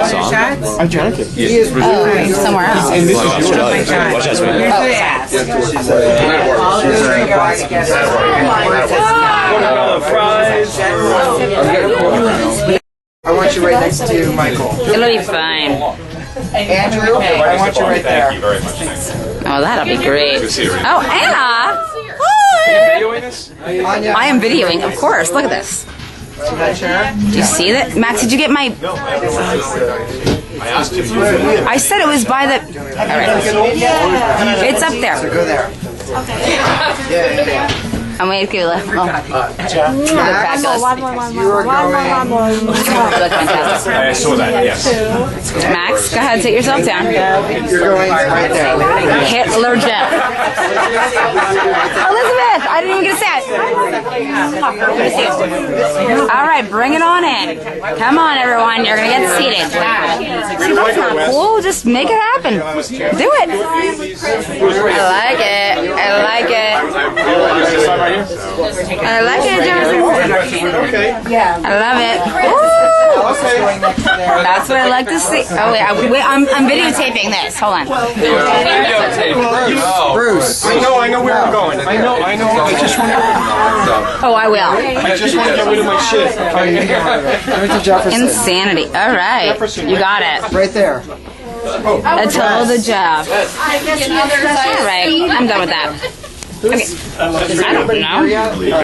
song. I drank it. Oh, somewhere else. And this is yours. Watch out, man. Fries. I want you right next to Michael. It'll be fine. Andrew, I want you right there. Thank you very much. Thanks. Oh, that'll be great. Good to see you. Oh, Anna! Hi! I am videoing, of course. Look at this. See that chair? Do you see that? Max, did you get my... I asked you. I said it was by the... All right. It's up there. Go there. I'm going to give it a look. Oh. Max, you are going. Look fantastic. I saw that, yes. Max, go ahead, sit yourself down. You're going right there. Hitler Jeff. Elizabeth, I didn't even get a set. All right, bring it on in. Come on, everyone. You're going to get seated. See, that's not cool. Just make it happen. Do it. I like it. I like it. I like it, Jonathan. I love it. Woo! That's what I like to see. Oh wait, I'm videotaping this. Hold on. Bruce. I know where we're going. I know. I just want to. Oh, I will. I just want to get rid of my shit. Give it to Jefferson. Insanity. All right, you got it. Right there. Until the job. All right, I'm done with that. Okay. I don't know.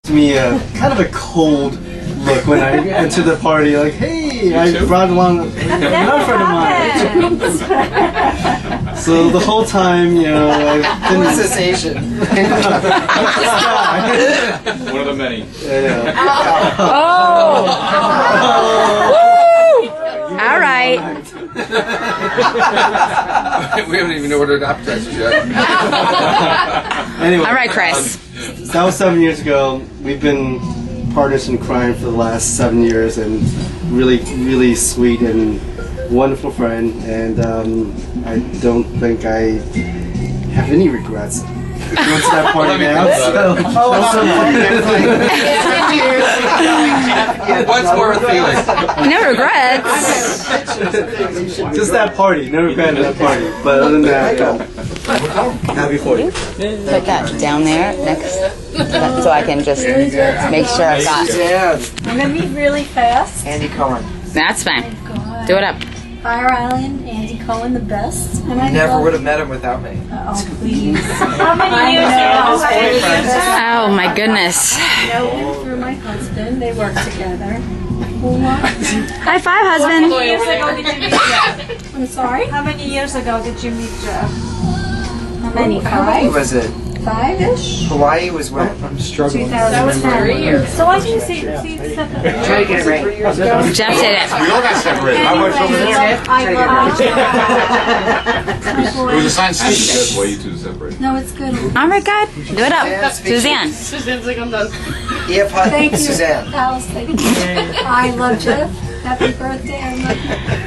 To me, kind of a cold look when I enter the party. Like, hey, I brought along another friend of mine. So the whole time, you know, I've Who been is this Asian? One of the many. Oh! Woo! All right. We haven't even ordered appetizers yet. Anyway, All right, Chris. that was 7 years ago. We've been partners in crime for the last 7 years, and really sweet and wonderful friend. And I don't think I have any regrets. Going to that party now. What's more appealing? No regrets. Just that party. No regret in that party. But other than that, happy 40. Put that down there next, so I can just make sure I've got. Suzanne. I'm gonna be really fast. Andy Cohen. That's fine. Do it up. Fire Island, Andy Cohen, the best. And I Never love- would have met him without me. Oh, please. How many years ago? Oh my goodness. I know him through my husband. They work together. What? High five, husband. Years ago did you meet Jeff? I'm sorry? How many years ago did you meet Jeff? How many? How many 5? was it? 5-ish? Hawaii was when? I'm struggling. 2010. So I can see separate. Try to get it right. Jeff did it. We all got separated. I went over there. I love It was a sign speech. That's why you two separated. No, it's good. All right, good. Do it up. Suzanne. E.F. Hunt, Thank you, Suzanne. Alice. Thank you. I love Jeff. Happy birthday. I love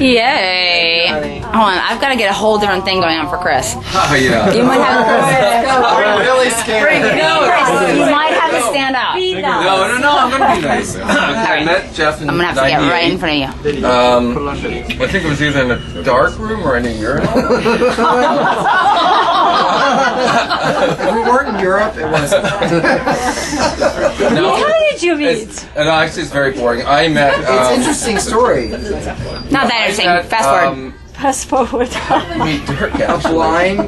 you. Yay. Hold on, I've got to get a whole different thing going on for Chris. Oh, yeah. You might have Really scary. you might have to stand up. No, I'm going to be nice. I met Jeff in I'm gonna have to get right in front of you. I think it was either in a dark room or in a urinal. If we weren't in Europe, it wasn't. No, How did you meet? actually, it's very boring. I met. It's an interesting story. Not that interesting. Fast forward. Fast forward. Meet Dirk, A actually. blind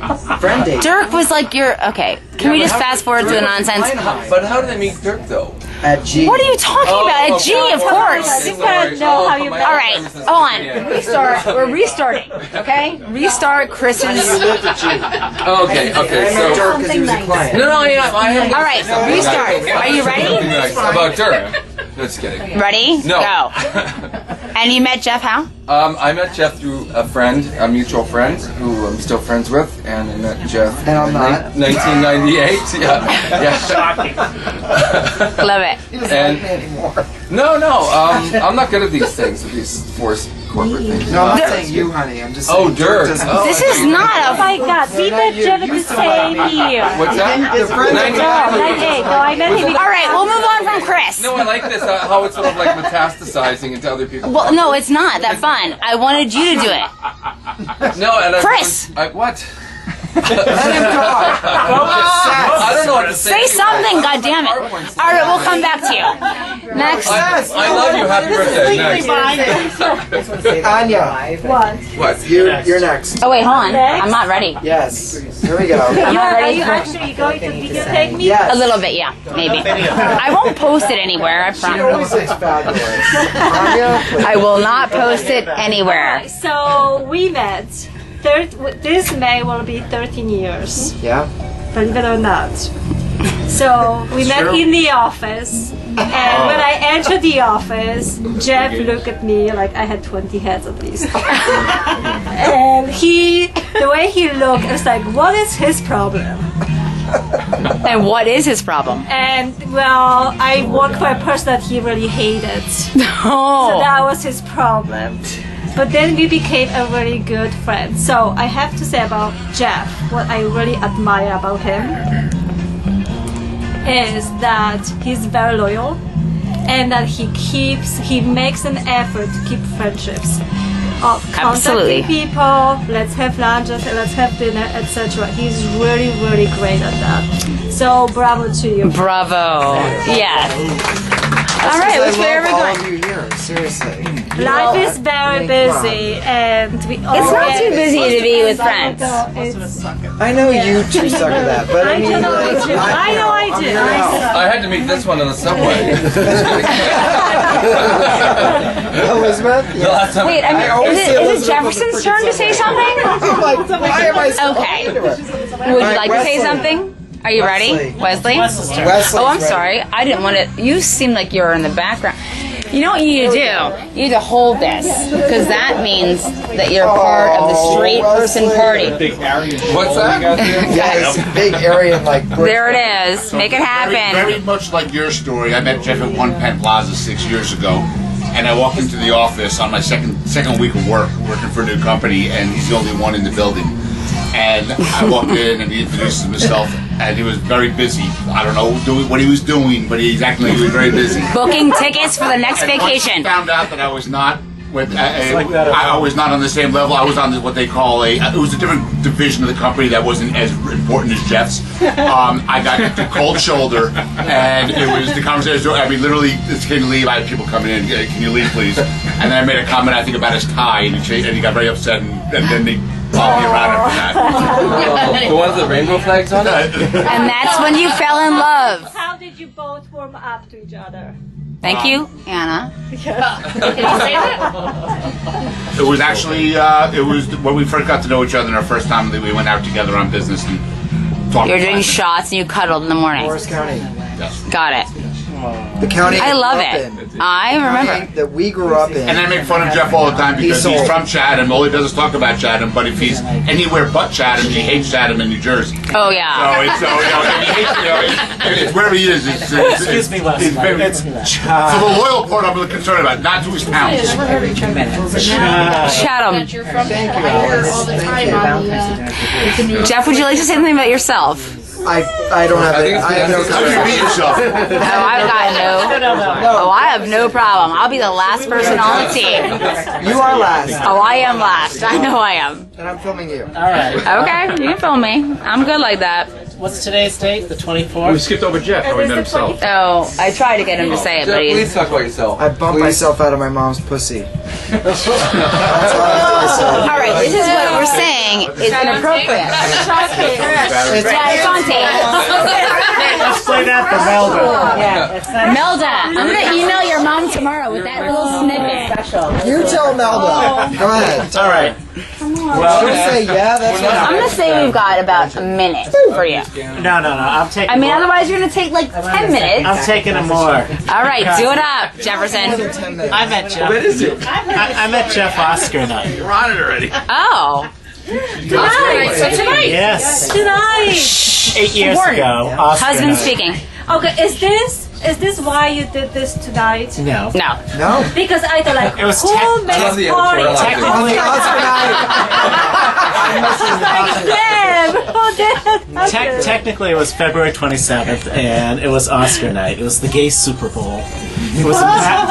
friend date. Dirk was like your okay. Can we just fast forward through the nonsense? But how did I meet Dirk, though? At G. What are you talking about? A G, of course. You gotta know how you met. All right, hold on. Restart. We're restarting. Okay. Restart Chris's. Okay, I met so. Dirk because he was a client. No, I am. All right. Restart. Are you ready? About Dirk. Just kidding. Ready? No. Go. And you met Jeff how? I met Jeff through a friend, a mutual friend, who I'm still friends with, and I met Jeff And I'm in not. 1998. Yeah. Love it. He doesn't And- like me anymore. No, I'm not good at these things, at these forced corporate things. No, I'm not saying you, honey. I'm just saying Oh, Dirk. doesn't- Oh. This is not Oh my God, we met Jeff at the same year. What's that? The friend No, 98. No, I met him. a. All right, we'll move on from Chris. No, I like this. How it's sort of like metastasizing into other people. Well, no, it's not that fun. I wanted you to do it. No, and Chris! What? Let him talk. I don't know what to say. Say something, goddammit. All right, we'll come back to you. Next. I love you. Happy birthday. Next. Anya, What? you're next. Oh, wait, hold on. I'm not ready. Yes. Here we go. I'm not Are ready. you actually going to videotape me? Yes. A little bit, yeah, maybe. I won't post it anywhere, I She always promise. looks fabulous. Anya, please. I will not post it anywhere. So we met. This May will be 13 years, Yeah. believe it or not. So we met in the office, and when I entered the office, Jeff looked at me like I had 20 heads at least. And the way he looked, I was like, what is his problem? And what is his problem? And well, I worked for a person that he really hated. So Oh. that was his problem. But then we became a really good friend. So I have to say about Jeff, what I really admire about him is that he's very loyal and that he makes an effort to keep friendships. Of Absolutely. contacting people, let's have lunches, let's have dinner, etc. He's really, really great at that. So bravo to you. Bravo. Yes. All right, which way are we all going? of you here. Seriously. Life is very busy, and we all It's not get- too busy to be with friends. It's- I know you two suck at that, but I mean, I know I like, do. I know I do. I'm here now. I had to meet this one on the subway. Elizabeth? The last time. Wait, I always see is it Elizabeth Jefferson's with the turn to freaking say something? I'm like, why am I so Okay. into it? Would you like to say Wesley. something? Are you ready? Wesley? Wesley's Oh, I'm ready. sorry. I didn't want to. You seem like you were in the background. You know what you need to do? You need to hold this, because that means that you're part of the straight person party. What's that? Yes, big area like. There it is. Make it Very happen. much like your story. I met Jeff at One Penn Plaza 6 years ago, and I walked into the office on my second week of working for a new company, and he's the only one in the building. And I walked in, and he introduced himself, and he was very busy. I don't know what he was doing, but he acted like he was very busy. Booking tickets for the next And once he vacation. found out that I was not with, I was not on the same level. I was on what they call it was a different division of the company that wasn't as important as Jeff's. I got a cold shoulder, and it was the conversation. I mean, literally, can you leave? I had people coming in. Can you leave, please? And then I made a comment, I think, about his tie, and he got very upset, and then they followed me around after that. The one with the rainbow flags on it? And that's when you fell in love. How did you both warm up to each other? Thank you, Anna. It was actually, it was when we first got to know each other, and our first time that we went out together on business and talked. You're doing shots and you cuddled in the morning. Morris County. Got it. The county I love grew up it. in. I remember. That we grew up in. And I make fun of Jeff all the time because He's he's sold. from Chatham. All he does is talk about Chatham. But if he's anywhere but Chatham, he hates Chatham in New Jersey. Oh, So yeah. it's so he hates it's wherever he is. Excuse me, Wes. So the loyal part I'm really concerned about, not to his towns. Chatham. Thank you, Alice. Thank you. Jeff, would you like to say something about yourself? I don't have it. I have no How do you beat yourself? Oh, I've got no. Oh, I have no problem. I'll be the last person on the team. You are last, Oh, I am last. I know I am. and I'm filming you. Okay, you can film me. I'm good like that. What's today's date? The 24th? We skipped over Jeff. How he met himself. Oh, I tried to get him to say it, Jeff, but he. please talk about yourself. I bumped myself out of my mom's pussy. That's all I have to say. All right, this is what we're saying is inappropriate. Yeah, it's on tape. Let's play that for Melbourne. Melda, I'm gonna email your mom tomorrow with that little snippet. You tell Melda. Go ahead. All right. She'll say yeah. That's what I'm gonna say we've got about a minute for you. No. I'm taking. I mean, more. otherwise you're gonna take like 10 minutes. I'm taking a more. All right, do it up, Jefferson. 10 minutes. I met Jeff. What is it? I met Jeff Oscar night. You're on it already. Oh. Tonight. So tonight. Yes. Tonight. 8 years Important. ago. Oscar Husband night. speaking. Okay, is this Is this why you did this tonight? No. No. No. Because I thought like, It was who love makes the party? editorial On the Oscar night. Damn! Oh, damn! Okay. Technically, it was February 27th, and it was Oscar night. It was the gay Super Bowl. It was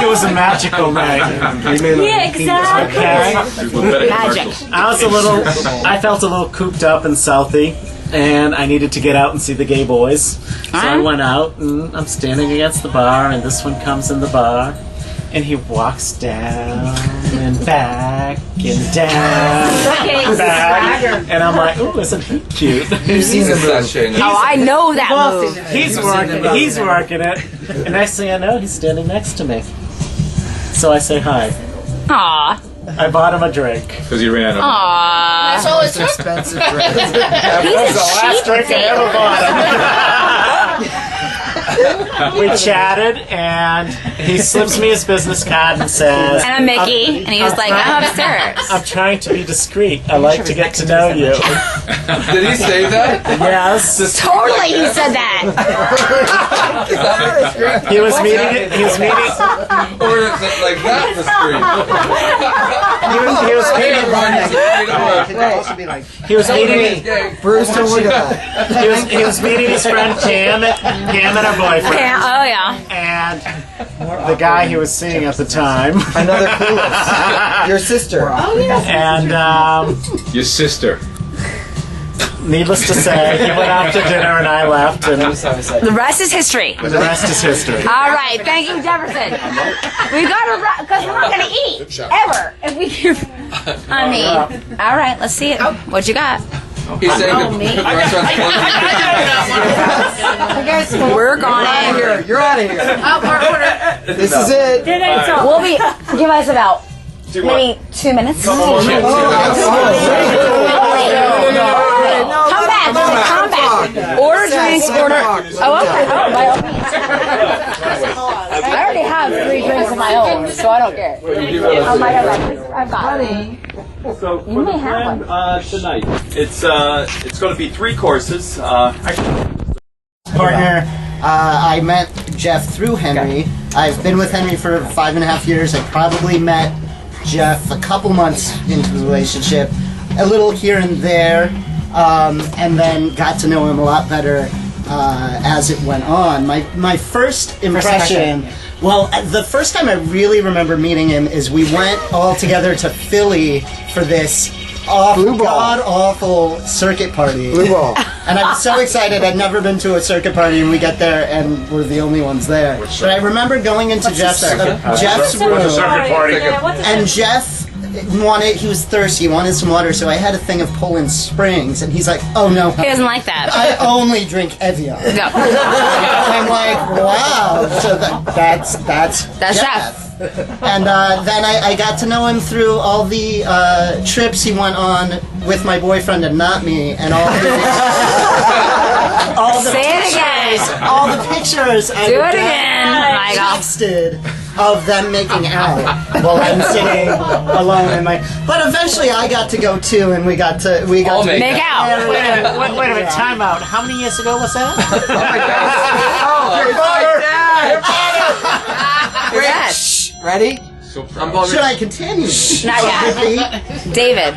it was a magical night. Yeah, exactly. Okay. Magic. I felt a little cooped up in Southie, and I needed to get out and see the gay boys. So I went out, and I'm standing against the bar, and this one comes in the bar, and he walks down and back and down and back, and I'm like, ooh, isn't he cute? You've seen the movie. Shane. Oh, I know that move. He's working it, and next thing I know, he's standing next to me. So I say hi. Aw. I bought him a drink. Because you ran out of Aw. It's expensive drink. That was the last drink I ever bought him. We chatted, and he slips me his business card and says, And I'm Mickey, and he was like, I'm upstairs. I'm trying to be discreet. I like to get to know you. Did he say that? Yes. Totally, he said that. He was meeting. Or is it like that the street? He was meeting. Today it should be like, He was meeting. Bruce, don't look at that. He was meeting his friend Cam and her boyfriend, Yeah, oh, yeah. and the guy he was seeing at the time. Another clueless. Your sister. And your sister. needless to say, he went out to dinner and I left, and The rest is history. the rest is history. All right, thank you, Jefferson. We gotta run because we're not gonna eat ever if we keep. I mean, all right, let's see it. What you got? He's saying the restaurant's closing. We're gone. Here, you're out of here. This is it. We'll be. Give us about maybe 2 minutes. Come back. Come back. Order drinks. Order. Oh, okay. Oh, by all means. I already have 3 drinks of my own, so I don't care. Oh my God, I've got it. So You for may the have plan one. tonight, it's going to be 3 courses. Partner, I met Jeff through Henry. I've been with Henry for 5.5 years. I probably met Jeff a couple months into the relationship, a little here and there, and then got to know him a lot better as it went on. My first impression. Well, the first time I really remember meeting him is we went all together to Philly for this god-awful circuit party. Blue ball. And I was so excited. I'd never been to a circuit party, and we get there, and we're the only ones there. But I remember going into Jeff's room, and Jeff he was thirsty, he wanted some water, so I had a thing of Poland Springs, and he's like, oh no, He doesn't like that. I only drink Evian. No. I'm like, wow, so that's Jeff. And then I got to know him through all the trips he went on with my boyfriend and not me, and all the Say it again. all the pictures I Do would it get again, Michael. texted of them making out while I'm sitting alone in my. But eventually I got to go too, and we got to Make out. Wait a minute, time out. How many years ago was that? Your dad. Ready? Should I continue? Not yet. David.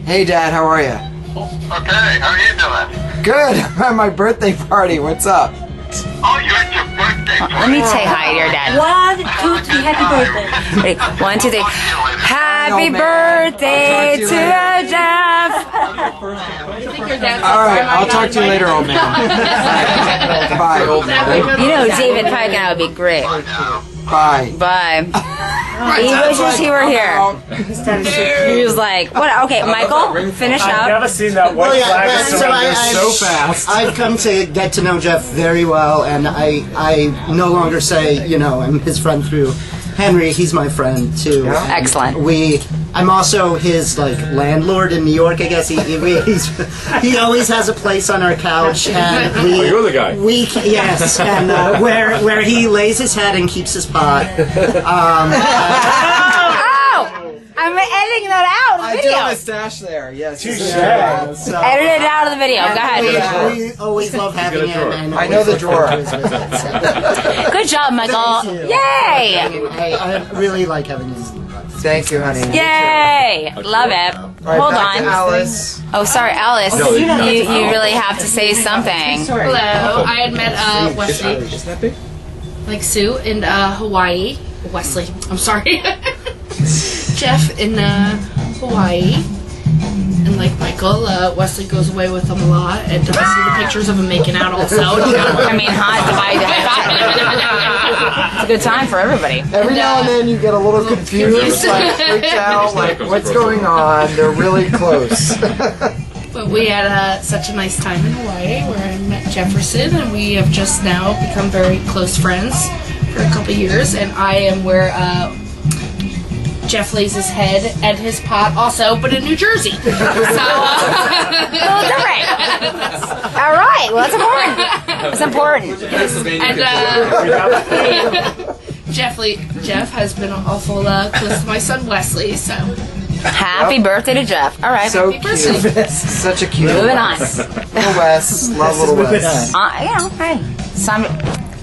Hey, Dad, how are you? Okay, how are you doing? Good. I'm at my birthday party. What's up? Oh, you're at your birthday party. Let me say hi to your dad. 1, 2, 3, happy birthday. Ready? 1, 2, 3. Happy birthday to Jeff. All right, I'll talk to you later, old man. Bye. You know, David Pike would be great. Bye. Bye. He wishes he were here. He was like, what? Okay, Michael, finish I've up. never seen that white flag surrender so fast. I've come to get to know Jeff very well, and I no longer say, I'm his friend through Henry. He's my friend too. Excellent. I'm also his landlord in New York. I guess he always has a place on our couch, and you're the guy. Yes, and where he lays his head and keeps his pot. Oh! I I'm editing that out of the I do video. have a stash there. Yes. Edit it out of the video. Go ahead. We always love having him. And I know the drawer. Good job, Michael. Yay! I really like having him. Thank you, honey. Yay! Love it. Right, Hold back on. to Alice. Oh, sorry, Alice. You really have to say something. Hello, I had met Wesley, like Sue, in Hawaii. Wesley, I'm sorry. Jeff in Hawaii. And like Michael, Wesley goes away with them a lot, and I see the pictures of him making out also. I mean, it's a good time for everybody. Every now and then you get a little confused, like freaked out, like what's going on? They're really close. But we had such a nice time in Hawaii where I met Jefferson, and we have just now become very close friends for a couple years, and I am where Jeff lays his head and his pot also, but in New Jersey. So, Well, different. All right. Well, that's important. It's important. And Jeff has been awful close to my son Wesley. So Happy birthday to Jeff. All right. So Happy cute. birthday. Such a cute. Moving on. Little Wes. Love little Wes. Hey.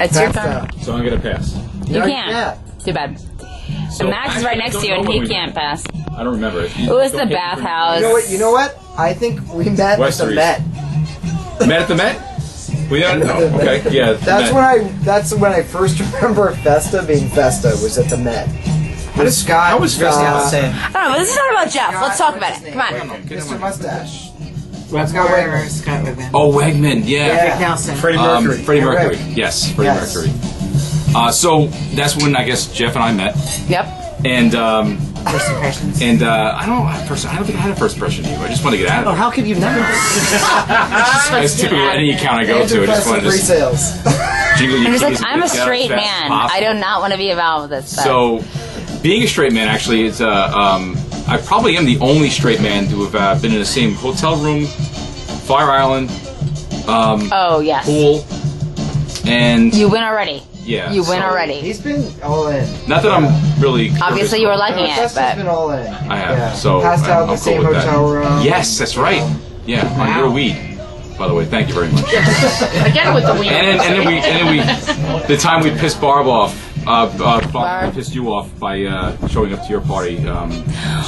It's your turn. So I'm gonna pass. You can't. Too bad. So And Max is right next to you, and he can't pass. I don't remember. It was the bathhouse. You know what? I think we met at the Westeries. Met. Met at the Met? We don't know. Okay, yeah. That's when I first remember Festa being Festa was at the Met. How was Scott? How was Festa? I don't know, but this is not about Jeff. Let's talk about it. Come on. Mr. Mustache. Scott with Oh, Wegman, yeah. Nelson. Freddie Mercury. Freddie Mercury. Correct. Yes, Freddie Yes. Mercury. So that's when I guess Jeff and I met, Yep. and First impressions. I don't think I had a first impression of you. I just wanted to get out of it. How could you not? It's typical any account I go to. I just wanted to Pre-sales. jiggle I'm your just like, keys and I'm a get out straight as fast as man. possible. I do not want to be involved with this stuff. So, being a straight man actually is I probably am the only straight man to have been in the same hotel room, Fire Island, oh, yes. pool, and You win already. yeah. You win so- already. He's been all in. Not that I'm really. Obviously, you were liking it, Festa's but been all in. I have. Yeah. So Passed out in I'm the same cool with that. hotel room. Yes, that's right. Yeah, on your weed. By the way, thank you very much. Again with the wheel. And then we, the time we pissed Barb off, Barb pissed you off by showing up to your party,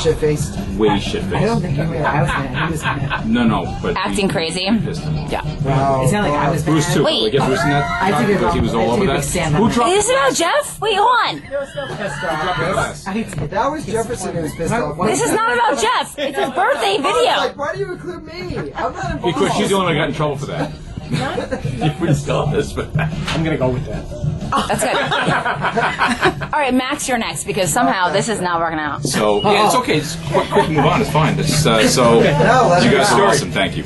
Shit faced. way shit I faced. don't think you were. I was mad. He was mad. No, but acting crazy. pissed him off. Yeah. Wow. It's not like I was mad. Bruce too. Wait. Did we get Bruce in that? I took it because he was all over that. Is this about Jeff? Wait, hold on. That was Jefferson who was pissed off. This is not about Jeff. It's his birthday video. Like, why do you include me? I'm not involved. Because she's the only one who got in trouble for that. You would still this, but I'm gonna go with that. That's good. All right, Max, you're next because somehow this is not working out. so yeah, it's okay. Just quick move on. It's fine. It's, so let's you guys go. are awesome. Thank you.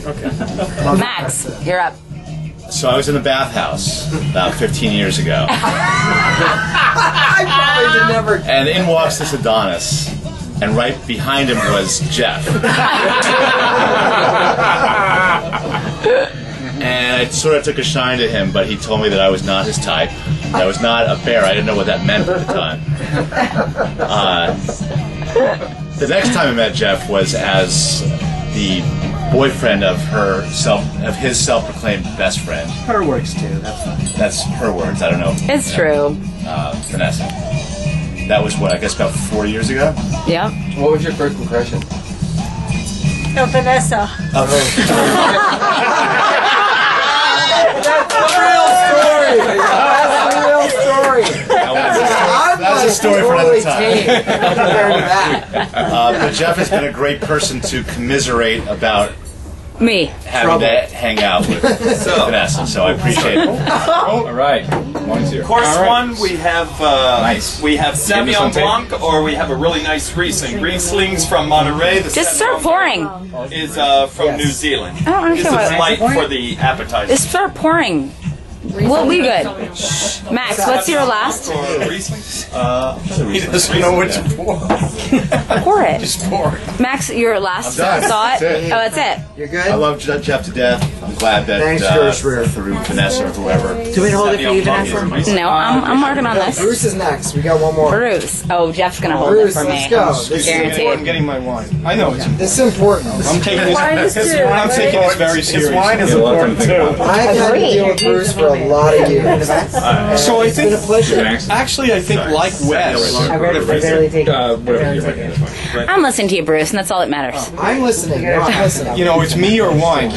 Max, you're up. So I was in the bathhouse about 15 years ago, I probably did never. and in walks this Adonis, and right behind him was Jeff. And I sort of took a shine to him, but he told me that I was not his type. That I was not a bear. I didn't know what that meant at the time. The next time I met Jeff was as the boyfriend of his self-proclaimed best friend. Her works too. That's fine. That's her words. I don't know. It's true. Vanessa. That was what, I guess about 4 years ago? Yep. What was your first impression? No, Vanessa. That's the real story. That's the real story. That's a story for another time. Compared to that. But Jeff has been a great person to commiserate about Me. having to hang out with Vanessa, so I appreciate it. All right. Mine's here. Course All right. one, we have Nice. we have Give me some Sauvignon Blanc, or we have a really nice Riesling. Riesling's from Monterey. The Just start Sauvignon pouring. is from New Zealand. I don't This understand is why. light for the appetizer. Just start pouring. We'll be good. Max, what's your last? He doesn't know what to pour. Pour it. Just pour. Max, your last I'm done. thought? That's it. Oh, that's it. You're good? I love Jeff to death. I'm glad that Thanks, Gershwin. through Vanessa or whoever. Do we hold it for you, Vanessa? No, I'm working on this. Bruce is next. We got one more. Bruce. Oh, Jeff's gonna hold Bruce, it for me. let's go. This is I'm Guaranteed. getting my wine. I know it's important. This is important. I'm taking this. I'm taking this very serious. Wine is important too. I've had to deal with Bruce for a lot of years. So I think, It's been a pleasure. actually, I think like Wes, I barely take it. I'm listening to you, Bruce, and that's all that matters. I'm listening. No, I'm listening. you know, it's me or wine.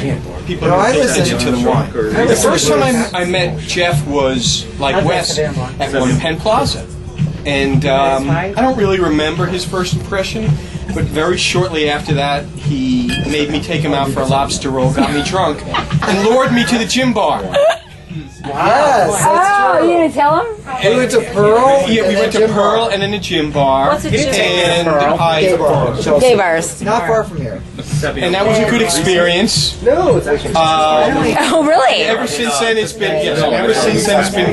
People No, I don't pay listen. attention to the wine. The first time I met Jeff was like Wes at One Penn Plaza. And I don't really remember his first impression, but very shortly after that, he made me take him out for a lobster roll, got me drunk, and lured me to the gym bar. Yes, that's Oh, true. you gonna tell him? We went to Pearl. Yeah, we and went then to Gym Pearl Bar. and then a gym bar. What's a gym bar? And Gay bar. Chelsea. Gay bars. Not far from here. and that was a good experience. No, it's actually. Oh, really? Ever since then, it's been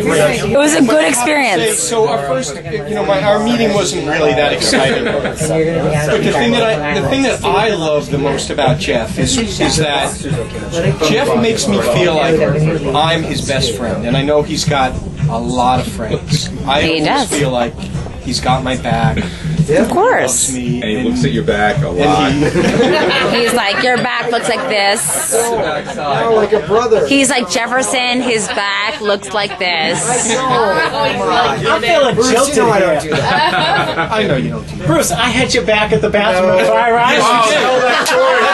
great. It was a good Say, experience. so our first, our meeting wasn't really that exciting. But the thing that I love the most about Jeff is that Jeff makes me feel like I'm his best friend, and I know he's got a lot of friends. I He always does. feel like he's got my back. Of course. Loves me, And he looks at your back a lot. He's like, your back looks like this. Oh, like a brother. He's like Jefferson, his back looks like this. I'm feeling Bruce, jilted you know I don't here. do that. I know you don't do that. Bruce, I had you back at the bathroom at Fire Island.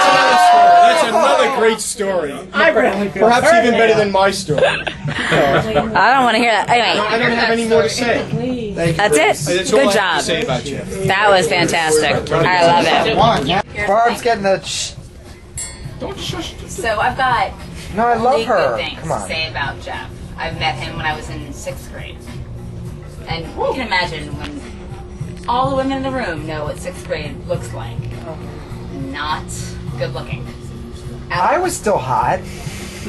That's another great story. I really feel Perhaps hurt even better now. than my story. I don't want to hear that. I Anyway, don't have any more to say. that's it. That's all Good I have to job. say about Jeff. That was fantastic. I love it. Barb's getting the. So I've got No, I love her. good things Come to on. say about Jeff. I've met him when I was in 6th grade. And you can imagine when all the women in the room know what 6th grade looks like. Not good looking. I was still hot.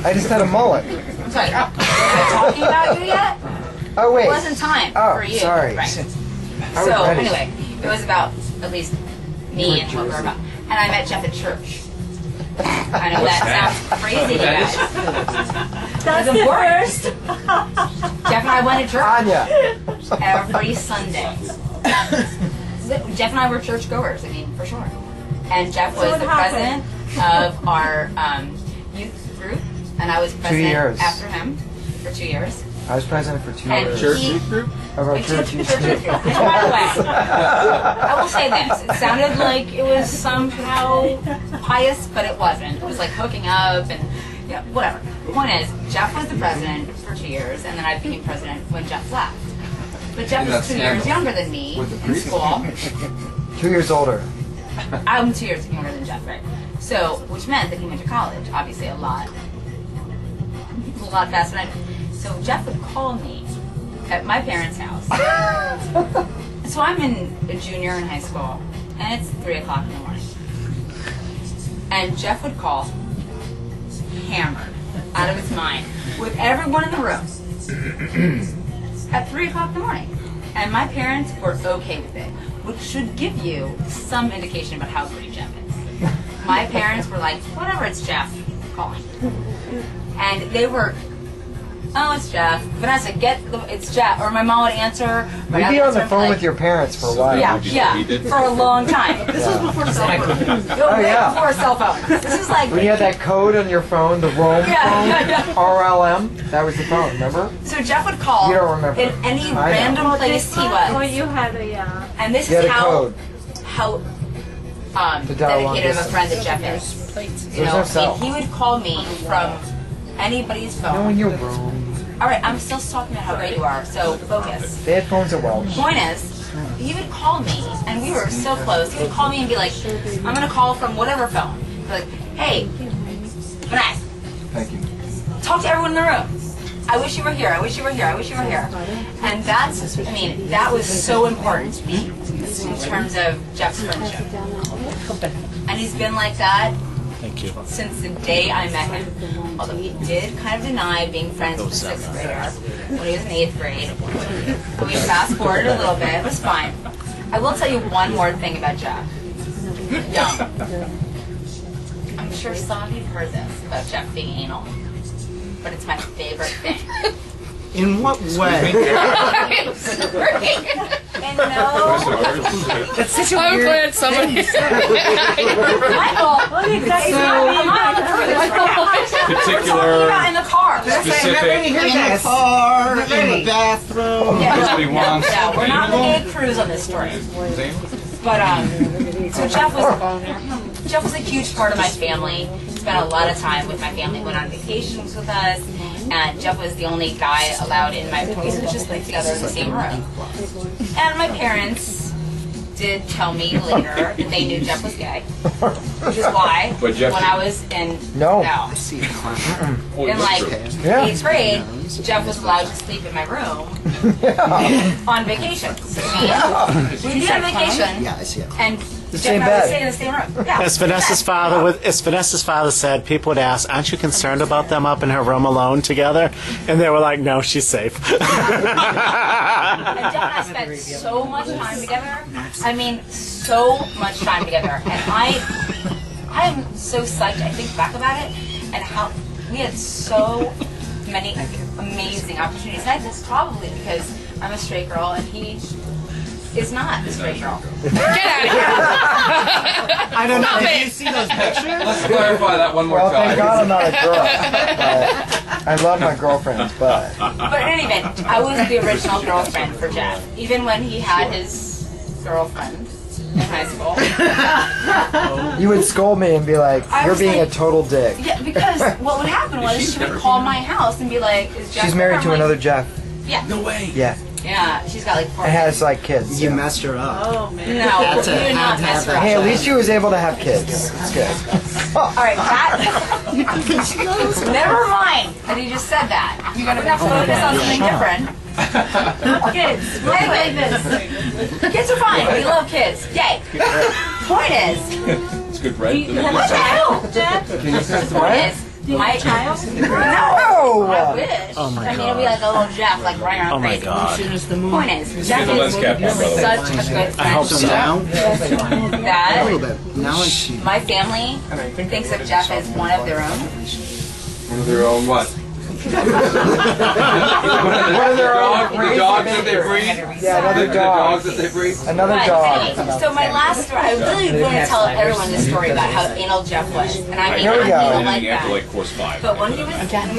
I just had a mullet. Sorry, was I talking about you yet? Oh wait. It wasn't time Oh, for you. sorry. Right. I was So ready. anyway, it was about at least me and what we're about. And I met Jeff at church. I know that sounds crazy, you guys. That's the worst. Jeff and I went to church Anya. every Sunday. Jeff and I were church goers. I mean, for sure. And Jeff So was what the happened? president of our youth group, and I was president years. after him for 2 years. I was president for 2 And years. Church he- youth group? Of our Church church youth youth group. group. And by the way, I will say this. It sounded like it was somehow pious, but it wasn't. It was like hooking up and whatever. The point is, Jeff was the president for 2 years, and then I became president when Jeff left. But Jeff was 2 years younger than me in school. 2 years older. I'm 2 years younger than Jeff, right? So, which meant that he went to college, obviously a lot faster than I did. So Jeff would call me at my parents' house. So I'm a junior in high school, and it's 3 o'clock in the morning. And Jeff would call, hammered, out of his mind, with everyone in the room, at 3 o'clock in the morning. And my parents were okay with it, which should give you some indication about how great Jeff is. My parents were like, whatever, it's Jeff calling. And they were, oh, it's Jeff. Vanessa, it's Jeff. Or my mom would answer. We'd be on the phone with your parents for a while. Yeah, for a long time. This was before cell phone. Oh, yeah. Before a cell phone. This is like. When you had that code on your phone, the Rome phone, RLM, that was the phone, remember? So Jeff would call You don't remember. in any I know. random place he was. Oh, you had a And this You is had a code. how To dial long dedicated of a distance. friend that Jeff is. You There's know, no cell. he would call me from anybody's phone. No, in your room. All right, I'm still talking about how great you are, so focus. They had phones at Welch. Point is, he would call me, and we were so close. He would call me and be like, I'm going to call from whatever phone. Be like, hey, Vanessa. Thank you. Talk to everyone in the room. I wish you were here. I wish you were here. I wish you were here. And that's, I mean, that was so important to me in terms of Jeff's friendship. And he's been like that Thank you. since the day I met him. Although he did kind of deny being friends with the 6th grader when he was in 8th grade. But we fast forwarded a little bit. It was fine. I will tell you one more thing about Jeff. Young. I'm sure some of you have heard this about Jeff being anal, but it's my favorite thing. In what way? And no. That's such a I'm weird glad someone. Michael, what is that? Particular, in the car. specific. In the car, in the bathroom. That's what he wants. Yeah, we're not on a cruise on this story. But so Jeff was a huge part of my family. Spent a lot of time with my family. Went on vacations with us, and Jeff was the only guy allowed in my. We used to just live together in the same room. And my parents did tell me later that they knew Jeff was gay, which is why But Jeff when I was in No. in like 8th grade, Jeff was allowed to sleep in my room on vacation. We'd be on vacation, Yeah, I see it. and The Jeff same and I would bed. stay in the same room. Yeah. As Vanessa's father said, people would ask, "Aren't you concerned about them up in her room alone together?" And they were like, "No, she's safe." And Jeff and I spent so much time together. I mean, so much time together. And I am so psyched. I think back about it and how we had so many amazing opportunities. And I think it's probably because I'm a straight girl and he is not a straight girl. Get out of here. I don't know. Stop Did it. you see those pictures? Let's clarify that one more Well, time. thank God I'm not a girl. But I love my girlfriends, but But in any event, I was the original girlfriend for Jeff. Even when he had his girlfriend in high school. you would scold me and be like, I "You're was being like- a total dick." Yeah, because what would happen was she would call my house and be like, "Is Jeff?" She's there?" married I'm to like, another Jeff. Yeah. No way. Yeah, Yeah, she's got like 4 and has like kids. You yeah. messed her up. Oh man. No, you did not mess her up. Hey, at least she was able to have kids. It's good. All right, that. Never mind that he just said that. You're gonna focus on something different. Kids. Anyway, kids are fine. We love kids. Yay. Point is, It's good bread. what the hell, Jeff? The point is, my child? No. I wish. Oh my I mean, it'd God. be like a little Jeff, like running around Oh my crazy. God. Point is, Jeff the lens is cap on, brother. such a good friend. I hope so. Now, a That little bit. Now it's my family thinks of Jeff as one of their own. One of their own what? One of their own The dogs that they breed? Yeah, another The dog. dogs that they breed? Another But dog. anyway, so my last story, I really want to tell everyone this story about how anal Jeff was, and I mean, Here we I'm go. anal like After that. like course 5. But when we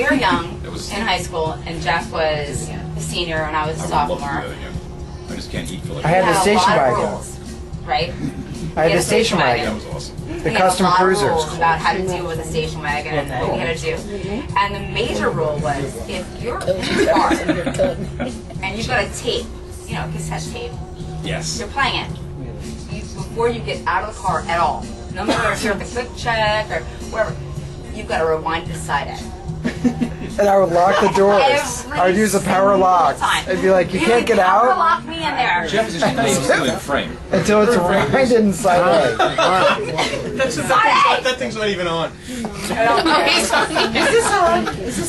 were young in high school, and Jeff was a senior and I was a sophomore, I just can't eat for like. I had we the a station lot of wagon. rules, right? I had the station That wagon. was awesome. The We had custom a lot cruiser. of rules about how to deal with a station wagon and what we had to do. And the major rule was if you're in the car and you've got a tape, you know, cassette tape, Yes. you're playing it. Before you get out of the car at all, no matter if you're at the quick check or wherever, you've got to rewind the side end. And I would lock the doors. Every I would use a power lock. time. I'd be like, you can't get Power out lock me in there. Jeff is just not even still in frame. until it's winded inside out. That thing's not even on. Is this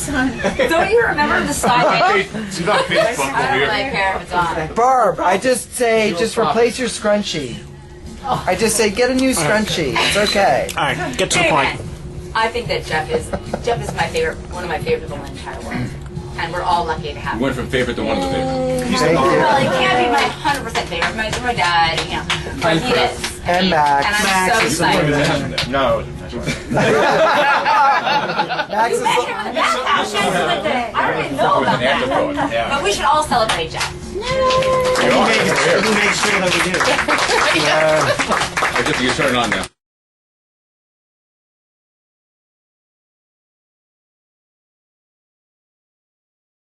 on? Don't you remember the side end? It's not Facebook I over don't here. really care if it's on. Barb, I just say, just replace your scrunchie. I just say, get a new scrunchie. It's okay. All right, get to the Anyway, point. I think that Jeff is my favorite, one of my favorite people in the entire world, and we're all lucky to have We him. went from favorite to one of the favorite. Thank you. Well, he can't be my 100% favorite. My dad, you know, but he is. And Max. And I'm so excited. No. Max is You met him in the bathhouse yesterday. I didn't know about that. But we should all celebrate Jeff. I just have to get turned on now.